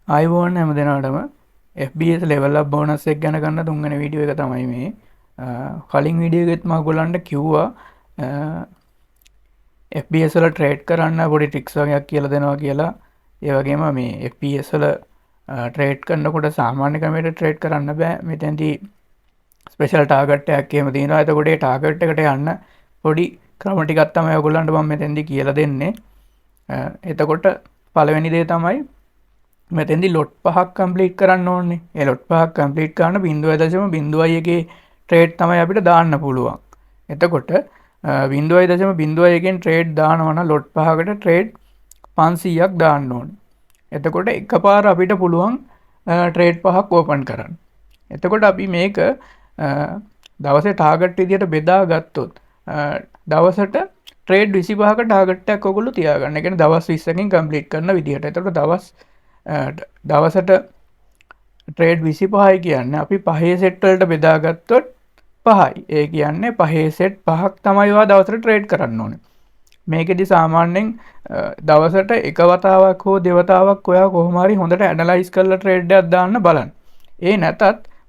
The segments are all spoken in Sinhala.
ආයිබෝන් හැම දෙනාටම FBS level up bonus එක ගැන ගන්න තුන්වෙනි වීඩියෝ එක තමයි මේ. කලින් වීඩියෝ එකෙත් මම ඔයගොල්ලන්ට කිව්වා FBS වල ට්‍රේඩ් කරන්න පොඩි ට්‍රික්ස් වගේක් කියලා දෙනවා කියලා. ඒ වගේම මේ FBS වල ට්‍රේඩ් කරනකොට සාමාන්‍ය ක්‍රමයට ට්‍රේඩ් කරන්න බෑ. මෙතෙන්දී ස්පෙෂල් ටාගට් එකක් එහෙම තියෙනවා. එතකොට ඒ ටාගට් එකට යන්න පොඩි ක්‍රම ටිකක් තමයි ඔයගොල්ලන්ට මම මෙතෙන්දී කියලා දෙන්නේ. එතකොට පළවෙනි දේ තමයි මෙතෙන්දි ලොට් 5ක් කම්ප්ලීට් කරන්න ඕනේ. ඒ ලොට් 5ක් කම්ප්ලීට් කරන්න 0.01 ට්‍රේඩ් තමයි අපිට දාන්න පුළුවන්. එතකොට 0.01 ට්‍රේඩ් දානවා නම් ලොට් 5කට ට්‍රේඩ් 500ක් දාන්න ඕනේ. එතකොට එකපාර අපිට පුළුවන් ට්‍රේඩ් 5ක් ඕපන් කරන්න. එතකොට අපි මේක දවසේ ටාගට් විදියට බෙදා ගත්තොත් දවසට ට්‍රේඩ් 25ක ටාගට් එකක් ඔයගොල්ලෝ තියාගන්න. ඒ කියන්නේ දවස් 20කින් කම්ප්ලීට් කරන විදියට. එතකොට දවසට ට්‍රේඩ් 25යි කියන්නේ අපි 5 සෙට් වලට බෙදාගත්තොත් 5යි. ඒ කියන්නේ 5 සෙට් 5ක් තමයි ඔයා දවසට ට්‍රේඩ් කරන්න ඕනේ. මේකෙදි සාමාන්‍යයෙන් දවසට එක වතාවක් හෝ දෙවතාවක් ඔයා කොහොම හරි හොඳට ඇනලයිස් කරලා ට්‍රේඩ් එකක් දාන්න බලන්න. ඒ නැතත්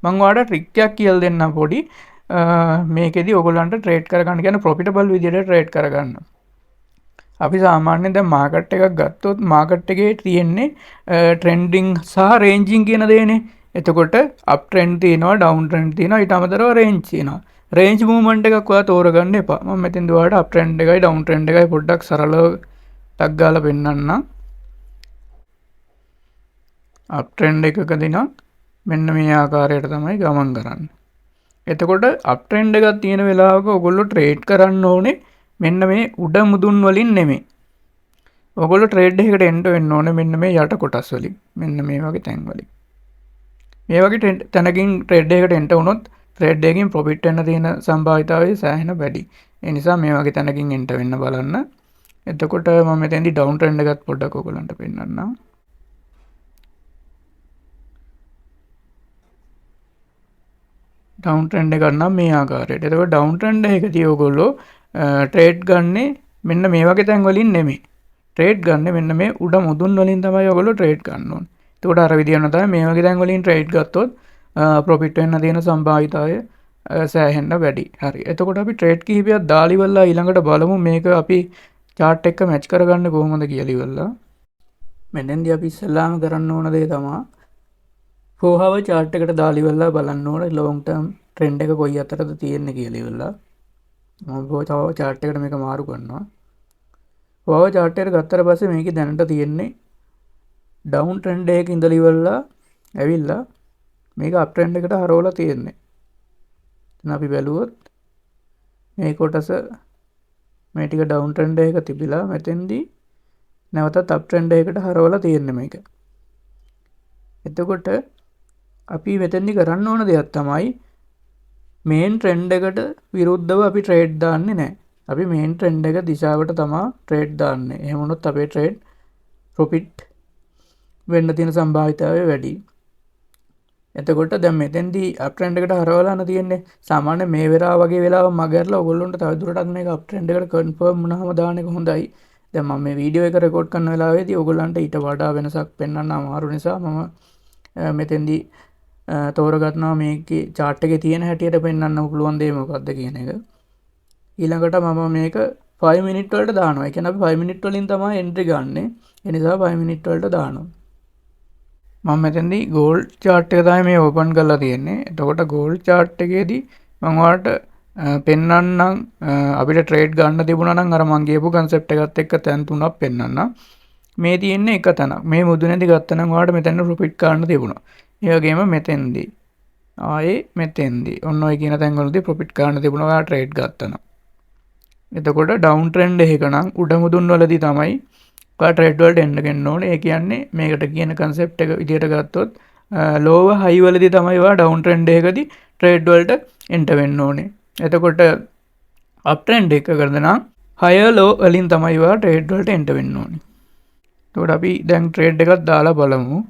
මම ඔයාලට ට්‍රික් එකක් කියලා දෙන්නම් පොඩි. මේකෙදි ඔයගොල්ලන්ට ට්‍රේඩ් කරගන්න කියන ප්‍රොෆිටබල් විදියට ට්‍රේඩ් කරගන්න. අපි සාමාන්‍යයෙන් දැන් මාකට් එකක් ගත්තොත් මාකට් එකේ තියෙන්නේ ට්‍රෙන්ඩින් සහ රේන්ජින් කියන දේනේ. එතකොට අප් ට්‍රෙන්ඩ් තියෙනවා, ඩවුන් ට්‍රෙන්ඩ් තියෙනවා, ඊට අමතරව රේන්ජ් තියෙනවා. රේන්ජ් මූව්මන්ට් එකක් ඔයා තෝරගන්න එපා. මම මෙතෙන්ද ඔයාලට අප් ට්‍රෙන්ඩ් එකයි ඩවුන් ට්‍රෙන්ඩ් එකයි පොඩ්ඩක් සරලව ටක් ගාලා පෙන්නන්නම්. අප් ට්‍රෙන්ඩ් එකකදී නම් මෙන්න මේ ආකාරයට තමයි ගමන් කරන්නේ. එතකොට අප් ට්‍රෙන්ඩ් එකක් තියෙන වෙලාවක ඔයගොල්ලෝ ට්‍රේඩ් කරන්න ඕනේ මෙන්න මේ උඩ මුදුන් වලින් නෙමෙයි. ඔයගොල්ලෝ ට්‍රේඩ් එකකට එන්න වෙන්න ඕනේ මෙන්න මේ යට කොටස් වලින්. මෙන්න මේ වගේ තැන් වලින්. මේ වගේ තැනකින් ට්‍රේඩ් එකකට එන්න වුණොත් ට්‍රේඩ් එකකින් ප්‍රොෆිට් වෙන්න තියෙන සම්භාවිතාවය සෑහෙන වැඩි. ඒ නිසා මේ වගේ තැනකින් එන්න වෙන්න බලන්න. එතකොට මම මෙතෙන්දි ඩවුන් ට්‍රෙන්ඩ් එකත් පොඩ්ඩක් ඔයගොල්ලන්ට පෙන්නන්නම්. ඩවුන් ට්‍රෙන්ඩ් එකක් නම් මේ ආකාරයට. එතකොට ඩවුන් ට්‍රෙන්ඩ් එකකදී ඔයගොල්ලෝ ට්‍රේඩ් ගන්නේ මෙන්න මේ වගේ තැන් වලින් නෙමෙයි. ට්‍රේඩ් ගන්න මෙන්න මේ උඩ මුදුන් වලින් තමයි ඔයගොල්ලෝ ට්‍රේඩ් ගන්න ඕනේ. එතකොට අර විදියට තමයි මේ වගේ තැන් වලින් ට්‍රේඩ් ගත්තොත් ප්‍රොෆිට් වෙන්න තියෙන සම්භාවිතාවය සෑහෙන්න වැඩි. හරි. එතකොට අපි ට්‍රේඩ් කිහිපයක් දාලා ඉවරලා ඊළඟට බලමු මේක අපි chart එක මැච් කරගන්න කොහොමද කියලා ඉවරලා. මෙතෙන්දී අපි ඉස්සෙල්ලාම කරන්න ඕන දේ තමයි 4 hour chart එකට දාලා ඉවරලා බලන්න ඕනේ long term trend එක කොයි අතරද තියෙන්නේ කියලා ඉවරලා. මම තව chart එකට මේක මාරු කරනවා. 4 hour chart එකට ගත්තට පස්සේ මේකේ දැනට තියෙන්නේ down trend එකක ඉඳලා ඉවරලා ඇවිල්ලා මේක up trend එකට හරවලා තියෙන්නේ. දැන් අපි බැලුවොත් මේ කොටස මේ ටික down trend එකක තිබිලා මෙතෙන්දී නැවතත් up trend එකකට හරවලා තියෙන්නේ මේක. එතකොට අපි මෙතෙන්දී කරන්න ඕන දෙයක් තමයි මේන් ට්‍රෙන්ඩ් එකට විරුද්ධව අපි ට්‍රේඩ් දාන්නේ නැහැ. අපි මේන් ට්‍රෙන්ඩ් එක දිශාවට තමයි ට්‍රේඩ් දාන්නේ. එහෙම වුණොත් අපේ ට්‍රේඩ් ප්‍රොෆිට් වෙන්න තියෙන සම්භාවිතාවය වැඩි. එතකොට දැන් මෙතෙන්දී අප් ට්‍රෙන්ඩ් එකට හරවලා යන තියෙන්නේ. සාමාන්‍ය මේ වෙලාව වගේ වෙලාව මගහැරලා ඔයගොල්ලන්ට තවදුරටත් මේක අප් ට්‍රෙන්ඩ් එකට කන්ෆර්ම් වුණාම දාන එක හොඳයි. දැන් මම මේ වීඩියෝ එක රෙකෝඩ් කරන වෙලාවේදී ඔයගොල්ලන්ට ඊට වඩා වෙනසක් පෙන්වන්න අමාරු නිසා මම මෙතෙන්දී තෝරගත්නවා මේකේ chart එකේ තියෙන හැටියට පෙන්වන්න පුළුවන් දේ මොකක්ද කියන එක. ඊළඟට මම මේක 5 minute වලට දානවා. ඒ කියන්නේ අපි 5 minute වලින් තමයි entry ගන්නෙ. ඒ නිසා 5 minute වලට දානවා. මම මෙතෙන්දී gold chart එක තමයි මේ open කරලා තියෙන්නේ. එතකොට gold chart එකේදී මම ඔයාලට පෙන්වන්නම් අපිට trade ගන්න තිබුණා නම් අර මම කියපු concept එකත් එක්ක තැන් තුනක් පෙන්වන්නම්. මේ තියෙන්නේ එක තැනක්. මේ මුදුනේදී ගත්තා නම් ඔයාලට මෙතන profit ගන්න තිබුණා. ඒ වගේම මෙතෙන්දී ආයේ මෙතෙන්දී ඔන්න ඔය කියන තැන් වලදී ප්‍රොෆිට් ගන්න තිබුණා ඔයා ට්‍රේඩ් ගත්තා නම්. එතකොට ඩවුන් ට්‍රෙන්ඩ් එකක නම් උඩ මුදුන් වලදී තමයි ඔයා ට්‍රේඩ් වලට එන්න ඕනේ. ඒ කියන්නේ මේකට කියන concept එක විදියට ගත්තොත් lower high වලදී තමයි ඔයා ඩවුන් ට්‍රෙන්ඩ් එකකදී ට්‍රේඩ් වලට එන්න වෙන්න ඕනේ. එතකොට අප් ට්‍රෙන්ඩ් එකකද නම් higher low වලින් තමයි ඔයා ට්‍රේඩ් වලට එන්න වෙන්න ඕනේ. එතකොට අපි දැන් ට්‍රේඩ් එකක් දාලා බලමු.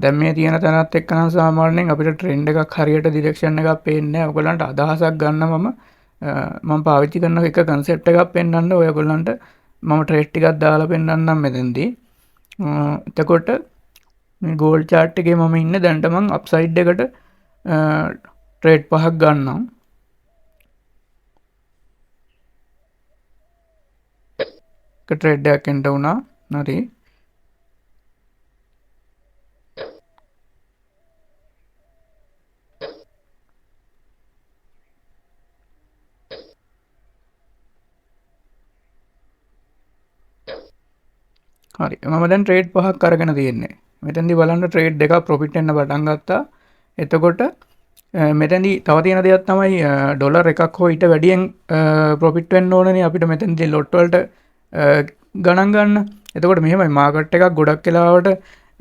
දැන් මේ තියෙන තැනත් එක්ක නම් සාමාන්‍යයෙන් අපිට ට්‍රෙන්ඩ් එකක් හරියට ඩිරෙක්ෂන් එකක් පේන්නේ නැහැ. ඔයගොල්ලන්ට අදහසක් ගන්න මම පාවිච්චි කරන එක concept එකක් පෙන්වන්න ඔයගොල්ලන්ට මම ට්‍රේඩ් ටිකක් දාලා පෙන්වන්නම් මෙතෙන්දී. එතකොට මේ ගෝල් චාට් එකේ මම ඉන්නේ දැන්ට මං අප්සයිඩ් එකට ට්‍රේඩ් 5ක් ගන්නම්. එක ට්‍රේඩ් එකක් එන්ටර් වුණා. හරි. හරි. මම දැන් ට්‍රේඩ් 5ක් අරගෙන තියෙන්නේ. මෙතෙන්දී බලන්න ට්‍රේඩ් දෙකක් ප්‍රොෆිට් වෙන්න පටන් ගත්තා. එතකොට මෙතැදි තව තියෙන දෙයක් තමයි ඩොලර් එකක් හෝ ඊට වැඩියෙන් ප්‍රොෆිට් වෙන්න ඕනනේ අපිට මෙතෙන්දී ලොට් වලට ගණන් ගන්න. එතකොට මෙහෙමයි මාකට් එකක් ගොඩක් වෙලාවට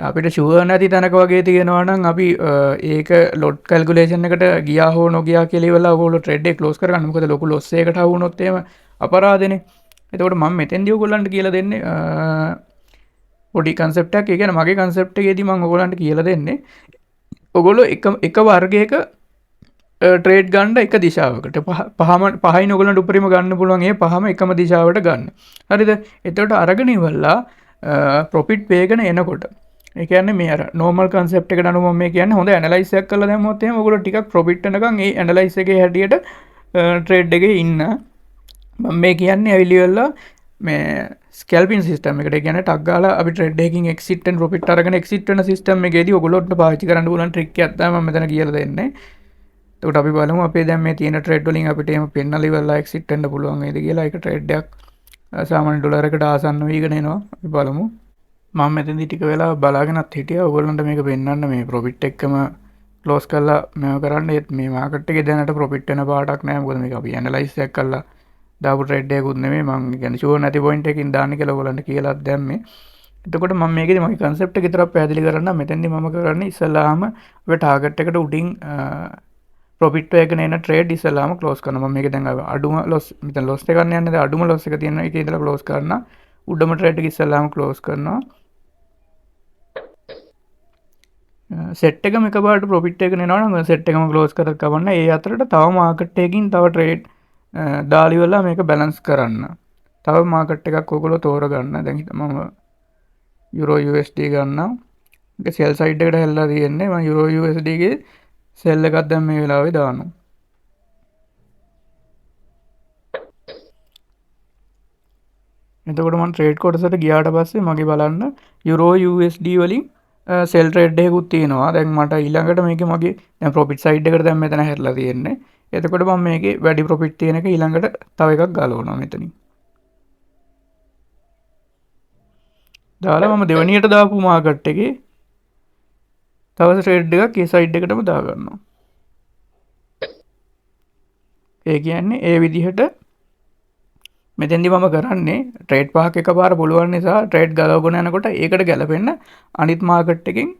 අපිට ෂුවර් නැති තැනක වගේ තියෙනවා නම් අපි ඒක ලොට් කැල්කියුලේෂන් එකට ගියා හෝ නොගියා කියලා ඉවරලා ඔයගොල්ලෝ ට්‍රේඩ් එක ක්ලෝස් කරගන්න. මොකද ලොකු ලොස් එකකට ආව වුණොත් එහෙම අපරාධනේ. එතකොට මම මෙතෙන්දී ඔයගොල්ලන්ට කියලා දෙන්නේ පොඩි කන්සෙප්ට් එකක්. ඒ කියන්නේ මගේ කන්සෙප්ට් එකේදී මම ඔයගොල්ලන්ට කියලා දෙන්නේ ඔගොල්ලෝ එක වර්ගයක ට්‍රේඩ් ගන්න එක දිශාවකට පහයි නොගලන්ට උපරිම ගන්න පුළුවන් ඒ පහම එකම දිශාවට ගන්න. හරිද? එතකොට අරගෙන ඉවරලා ප්‍රොෆිට් වේගන එනකොට ඒ කියන්නේ මේ අර නෝමල් කන්සෙප්ට් එකට අනුව මම මේ කියන්නේ හොඳ ඇනලයිස් එකක් කරලා දැම්මොත් එහෙම ඔයගොල්ලෝ ටිකක් ප්‍රොෆිට් වෙනකන් ඒ ඇනලයිස් එකේ හැටියට ට්‍රේඩ් එකේ ඉන්න. මම මේ කියන්නේ ඇවිල්ලා මේ ස්කැල්පින් සිස්ටම් එකට කියන්නේ ටක් ගාලා අපි ට්‍රේඩ් එකකින් එක්සිට් and ප්‍රොෆිට් අරගෙන එක්සිට් වෙන සිස්ටම් එකේදී ඔයගොල්ලොන්ට පාවිච්චි කරන්න පුළුවන් ට්‍රික් එකක් තමයි මම මෙතන කියලා දෙන්නේ. එතකොට අපි බලමු අපේ දැන් මේ තියෙන ට්‍රේඩ් වලින් අපිට එහෙම පෙන්නලා ඉවරලා එක්සිට් වෙන්න පුළුවන් වේද කියලා. ඒක ට්‍රේඩ් එකක් සාමාන්‍ය ඩොලර් එකට ආසන්න වීගෙන එනවා. අපි බලමු. මම මෙතෙන්දී ටික වෙලා බලාගෙනත් හිටියා ඔයගොල්ලන්ට මේක පෙන්වන්න මේ ප්‍රොෆිට් එක්කම ක්ලෝස් කරලා මේව කරන්න. ඒත් මේ මාකට් එකේ දැනට ප්‍රොෆිට් වෙන පාටක් නැහැ. මොකද මේක අපි ඇනලයිස් එකක් කරලා දාපු ට්‍රේඩ් එකකුත් නෙමෙයි. මම කියන්නේ ෂුවර් නැති පොයින්ට් එකකින් දාන්න කියලා ඔයගොල්ලන්ට කියලාත් දැම්මේ. එතකොට මම මේකේදී මගේ කන්සෙප්ට් එක විතරක් පැහැදිලි කරන්න. මෙතෙන්දී මම කරන්නේ ඉස්සලාම ඔය ටාගට් එකට උඩින් ප්‍රොෆිට් වේගන එන ට්‍රේඩ් ඉස්සලාම ක්ලෝස් කරනවා. මම මේක දැන් අඩුම ලොස් මෙතන ලොස් එක ගන්න යන්නේ. අඩුම ලොස් එක තියෙන එකේ ඉඳලා ක්ලෝස් කරනවා. උඩම ට්‍රේඩ් එක ඉස්සලාම ක්ලෝස් කරනවා. සෙට් එකම එකපාරට ප්‍රොෆිට් එක එනවා නම් සෙට් එකම ක්ලෝස් කරලා කවන්න. ඒ අතරට තව මාකට් එකකින් තව ට්‍රේඩ් දාලි වෙලා මේක බැලන්ස් කරන්න. තව මාකට් එකක් ඔයගොල්ලෝ තෝරගන්න. දැන් මම යුරෝ USD ගන්නවා. ඒක සෙල් සයිඩ් එකට හැල්ලා තියෙන්නේ. මම යුරෝ USD ගේ සෙල් එකක් දැන් මේ වෙලාවේ දානවා. එතකොට මම ට්‍රේඩ් කොටසට ගියාට පස්සේ මගේ බලන්න යුරෝ USD වලින් සෙල් ට්‍රේඩ් එකකුත් තියෙනවා. දැන් මට ඊළඟට මේකේ මගේ දැන් ප්‍රොෆිට් සයිඩ් එකට දැන් මෙතන හැරලා තියෙන්නේ. එතකොට මම මේකේ වැඩි ප්‍රොෆිට් තියෙන එක ඊළඟට තව එකක් ගලවනවා මෙතනින්. දාලා මම දෙවනියට දාපු මාකට් එකේ තව ට්‍රේඩ් එකක් ඒ සයිඩ් එකටම දාගන්නවා. ඒ කියන්නේ ඒ විදිහට මෙතෙන්දි මම කරන්නේ ට්‍රේඩ් පහක් එකපාර පුළුවන් නිසා ට්‍රේඩ් ගලවගෙන යනකොට ඒකට ගැලපෙන්න අනිත් මාකට් එකෙන්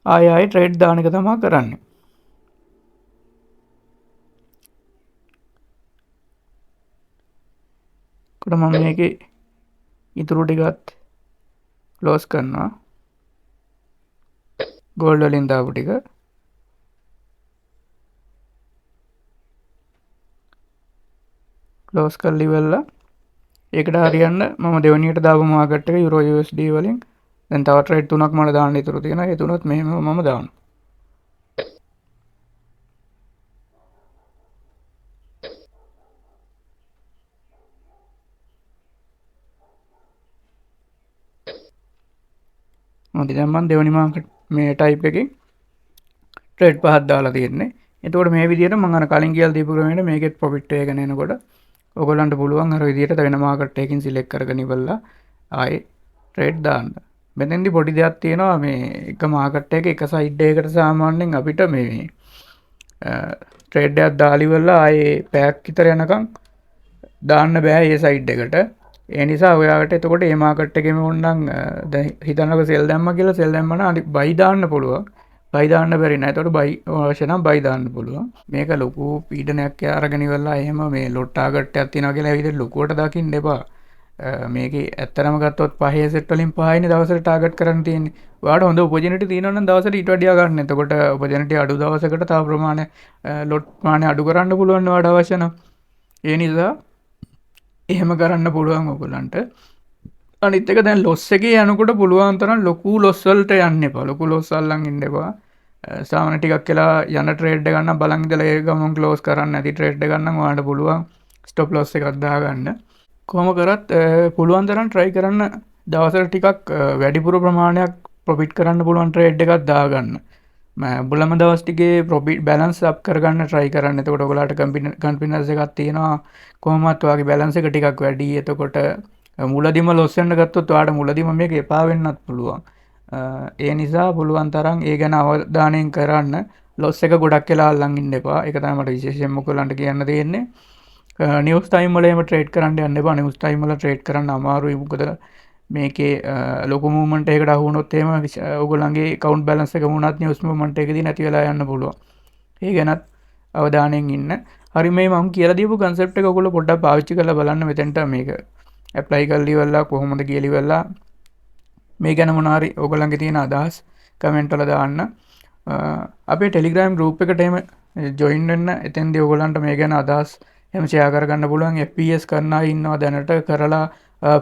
ආයෙ ට්‍රේඩ් දාන එක තමයි කරන්නේ. කොට මම මේකේ ඉතුරු ටිකත් ක්ලෝස් කරනවා. ගෝල්ඩ් වලින් දාපු ටික ක්ලෝස් කරලා ඉවරලා ඒකට හරියන්න මම දෙවනියට දාපු මාකට් එක යුරෝ USD වලින් දැන් තව ට්‍රේඩ් තුනක් මට දාන්න ඉතුරු තියෙනවා. ඒ තුනත් මෙහෙම මම දානවා. මොකද දැන් මම දෙවනි මාකට් මේ ටයිප් එකකින් ට්‍රේඩ් පහක් දාලා තියෙන්නේ. එතකොට මේ විදිහට මම අර කලින් කියලා දීපු ක්‍රමයට මේකෙත් ප්‍රොෆිට් එකගෙන එනකොට ඔයගොල්ලන්ට පුළුවන් අර විදිහට වෙන මාකට් එකකින් සිලෙක්ට් කරගෙන ඉවරලා ආයේ ට්‍රේඩ් දාන්න. මෙතෙන්දි පොඩි දෙයක් තියෙනවා මේ එක මාකට් එක එක සයිඩ් එකකට සාමාන්‍යයෙන් අපිට මේ ට්‍රේඩ් එකක් දාලා ඉවරලා ආයේ පැයක් විතර යනකම් දාන්න බෑ ඒ සයිඩ් එකට. ඒ නිසා ඔයාලට එතකොට මේ මාකට් එකේම ඕනනම් දැන් හිතන්නකෝ සෙල් දැම්මා කියලා සෙල් දැම්මම අනිත් බයි දාන්න පුළුවන්. බයි දාන්න බැරි නෑ. එතකොට බයි අවශ්‍ය නම් බයි දාන්න පුළුවන්. මේක ලොකු පීඩනයක් අරගෙන ඉවරලා එහෙම මේ ලොට් ටාගට් එකක් තියනවා කියලා ඇවිත් ලොකුවට දකින්න එපා. මේකේ ඇත්තටම ගත්තොත් පහේ සෙට් වලින් පහයිනේ දවසට ටාගට් කරන්න තියෙන්නේ. ඔයාලට හොඳ ඔපචුනිටි තියෙනවා නම් දවසට ඊට වඩා ගන්න. එතකොට ඔපචුනිටි අඩු දවසකට තව ප්‍රමාණය ලොට් ප්‍රමාණය අඩු කරන්න පුළුවන් ඔයාලට අවශ්‍ය නම්. ඒ නිසා එහෙම කරන්න පුළුවන් ඔයගලන්ට. අනිත් එක දැන් ලොස් එකේ යනකොට පුළුවන් තරම් ලොකු ලොස් වලට යන්න එපා. ලොකු ලොස් අල්ලන් ඉන්න එපා. සාමාන්‍ය ටිකක් කියලා යන ට්‍රේඩ් එක ගන්න බලන් ඉඳලා ඒ ගමන් ක්ලෝස් කරන්න නැති ට්‍රේඩ් එක ගන්න ඔයාලට පුළුවන් ස්ටොප් ලොස් එකක් දාගන්න. කොහොම කරත් පුළුවන් තරම් try කරන්න දවසට ටිකක් වැඩිපුර ප්‍රමාණයක් ප්‍රොෆිට් කරන්න පුළුවන් ට්‍රේඩ් එකක් දාගන්න. බුලම දවස් ටිකේ ප්‍රොෆිට් බැලන්ස් අප් කරගන්න try කරන්න. එතකොට ඔයගොල්ලන්ට කන්ෆිඩන්ස් එකක් තියෙනවා. කොහොමවත් ඔයාගේ බැලන්ස් එක ටිකක් වැඩි. එතකොට මුලදිම ලොස් වෙන්න ගත්තොත් ඔයාලට මුලදිම මේක එපා වෙන්නත් පුළුවන්. ඒ නිසා පුළුවන් තරම් ඒ ගැන අවධානයෙන් කරන්න. ලොස් එක ගොඩක් වෙලා අල්ලන් ඉන්න එපා. ඒක තමයි මට විශේෂයෙන්ම ඔයගොල්ලන්ට කියන්න තියෙන්නේ. නිවස් ටයිම් වල එහෙම ට්‍රේඩ් කරන්න යන්න එපා. නිවස් ටයිම් වල ට්‍රේඩ් කරන්න අමාරුයි. මොකද මේකේ ලොකු මූව්මන්ට් එකකට අහු වුණොත් එහෙම ඔයගොල්ලන්ගේ account balance එක වුණත් නිවස් මූව්මන්ට් එකේදී නැති වෙලා යන්න පුළුවන්. ඒ ගැනත් අවධානයෙන් ඉන්න. හරි මේ මම කියලා දීපු concept එක ඔයගොල්ලෝ පොඩ්ඩක් පාවිච්චි කරලා බලන්න මෙතෙන්ට මේක apply කරලා ඉවරලා කොහොමද කියලා ඉවරලා මේ ගැන මොනවා හරි ඔයගොල්ලන්ගේ තියෙන අදහස් කමෙන්ට් වල දාන්න. අපේ Telegram group එකට එහෙම join වෙන්න. එතෙන්දී ඔයගොල්ලන්ට මේ ගැන අදහස් එහෙම share කරගන්න පුළුවන්. FBS කරන අය ඉන්නවා දැනට කරලා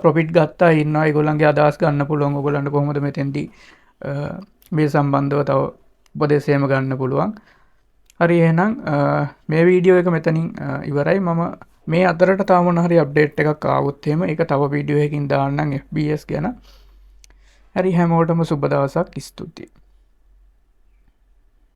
ප්‍රොෆිට් ගත්ත අය ඉන්නවා. ඒගොල්ලන්ගේ අදහස් ගන්න පුළුවන්. ඔයගොල්ලන්ට කොහොමද මෙතෙන්දී මේ සම්බන්ධව තව උපදෙස් එහෙම ගන්න පුළුවන්. හරි එහෙනම් මේ වීඩියෝ එක මෙතනින් ඉවරයි. මම මේ අතරට තව මොන හරි අප්ඩේට් එකක් ආවොත් එහෙම ඒක තව වීඩියෝ එකකින් දාන්නම් FBS ගැන. හරි හැමෝටම සුබ දවසක්. ස්තුතියි.